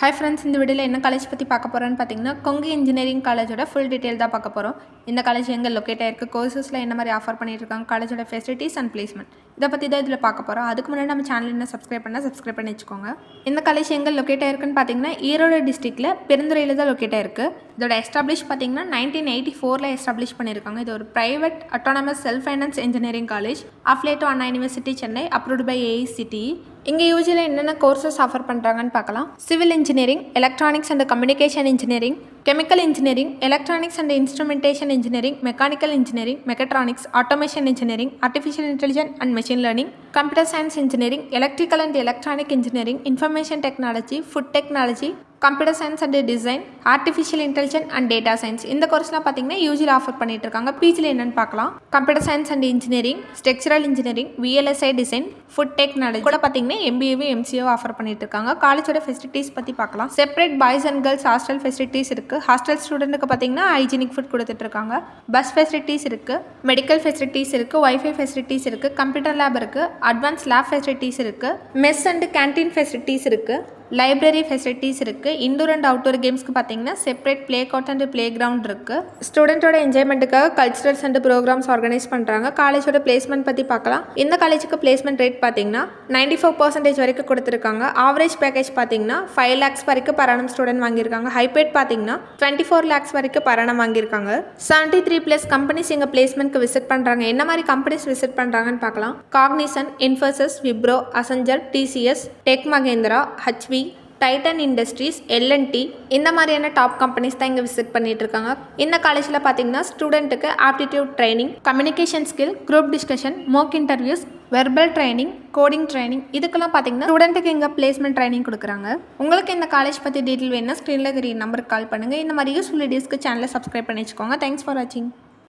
Hi friends, இந்த வீடியோல என்ன காலேஜ் பத்தி பார்க்க போறோம்னு பாத்தீங்கன்னா கொங்கு இன்ஜினியரிங் காலேஜோட ஃபுல் டீடைல் தான் பார்க்க போறோம். இந்த காலேஜ் எங்க லொகேட் ஆயிருக்கு, கோர்சஸ்ல என்ன மாதிரி ஆஃபர் பண்ணிட்டு இருக்காங்க, காலேஜோட ஃபெசிலிட்டிஸ் அண்ட் பிளேஸ்மென்ட் இத பத்தி தான் இதுல பார்க்க போறோம். அதுக்கு முன்னாடி நம்ம சேனல் என்ன சப்ஸ்கிரைப் பண்ணி வெச்சுக்கோங்க. இந்த காலேஜ் எங்க லொகேட் ஆயிருக்குன்னு பாத்தீங்கன்னா ஈரோடு டிஸ்ட்ரிக்ட்ல பெருந்துறையில தான் லொகேட் ஆயிருக்கு. இதோட எஸ்டாப்லிஷ் பாத்தீங்கன்னா 1984ல எஸ்டாப்லிஷ் பண்ணிருக்காங்க. இது ஒரு private autonomous self finance engineering college affiliate to Anna university Chennai approved by AICTE. இங்க யூஜுவலா என்னென்ன கோர்சஸ் ஆஃபர் பண்றாங்கன்னு பார்க்கலாம். Civil engineering, electronics and communication engineering, chemical engineering, electronics and instrumentation engineering, mechanical engineering, mechatronics, automation engineering, artificial intelligence and machine learning, computer science engineering, electrical and electronic engineering, information technology, food technology, computer science and design, artificial intelligence and data science இந்த கோர்ஸ்லாம் பார்த்தீங்கன்னா யூஜியில் offer பண்ணிட்டு இருக்காங்க. பிஜியில் என்னென்னு பார்க்கலாம். Computer science and engineering, structural engineering, VLSI design, food technology கூட பார்த்தீங்கன்னா MBA MCA offer பண்ணிட்டு இருக்காங்க. காலேஜோட ஃபெசிலிட்டிஸ் பற்றி பார்க்கலாம். Separate boys and girls hostel facilities இருக்குது. ஹாஸ்டல் ஸ்டூடெண்ட்டுக்கு பார்த்தீங்கன்னா ஹைஜீனிக் ஃபுட் கொடுத்துட்டு இருக்காங்க. பஸ் ஃபெசிலிட்டிஸ் இருக்குது, மெடிக்கல் ஃபெசிலிட்டிஸ் இருக்குது, வைஃபை ஃபெசிலிட்டிஸ் இருக்குது, கம்ப்யூட்டர் லேப் இருக்குது, அட்வான்ஸ் லேப் ஃபெசிலிட்டிஸ் இருக்குது, மெஸ் அண்ட் கேன்டீன் ஃபெசிலிட்டிஸ் இருக்குது, லைப்ரரி ஃபெசிலிட்டிஸ் இருக்குது. இன்டோர் அண்ட் அவுட்டோர் கேம்ஸ்க்கு பார்த்தீங்கன்னா separate play court and play ground இருக்குது. ஸ்டூடெண்ட்டோட என்ஜாய்மெண்ட்டுக்காக கல்ச்சுரல்ஸ் அண்ட் ப்ரோக்ராம்ஸ் ஆர்கனைஸ் பண்ணுறாங்க. காலேஜோட பிளேஸ்மெண்ட் பற்றி பார்க்கலாம். இந்த காலேஜுக்கு பிளேஸ்மெண்ட் ரேட் பார்த்தீங்கன்னா 94% வரைக்கும் கொடுத்துருக்காங்க. ஆவரேஜ் பேக்கேஜ் பார்த்தீங்கன்னா 5 lakhs வரைக்கும் per annum ஸ்டூடெண்ட் வாங்கியிருக்காங்க. ஹைபேட் பார்த்தீங்கன்னா 24 lakhs வரைக்கும் per annum வாங்கியிருக்காங்க. 73+ கம்பெனிஸ் இங்கே பிளேஸ்மெண்ட்க்கு விசிட் பண்ணுறாங்க. என்ன மாதிரி கம்பெனிஸ் விசிட் பண்ணுறாங்கன்னு பார்க்கலாம். Cognizant, Infosys, Wipro, Accenture, TCS, Tech Mahindra, HV, Titan Industries, L&T இந்த மாதிரியான டாப் கம்பெனிஸ் தான் இங்கே விசிட் பண்ணிட்டு இருக்காங்க. இந்த காலேஜில் பார்த்தீங்கன்னா ஸ்டூடெண்ட்டுக்கு aptitude training, communication skill, group discussion, mock interviews, verbal training, coding training இதுக்கெல்லாம் பார்த்தீங்கன்னா ஸ்டூடெண்ட்டுக்கு இங்கே பிளேஸ்மெண்ட் ட்ரைனிங் கொடுக்குறாங்க. உங்களுக்கு இந்த காலேஜ் பற்றி டீட்டெயில் வேணும்னா ஸ்க்ரீனில் தெரிய நம்பருக்கு கால் பண்ணுங்கள். இந்த மாதிரி யூஸ்ஃபுல் வீடியோஸ்க்கு சேனலை சப்ஸ்கிரைப் பண்ணி வச்சுக்கோங்க. தேங்க்ஸ் ஃபார் வாட்சிங்.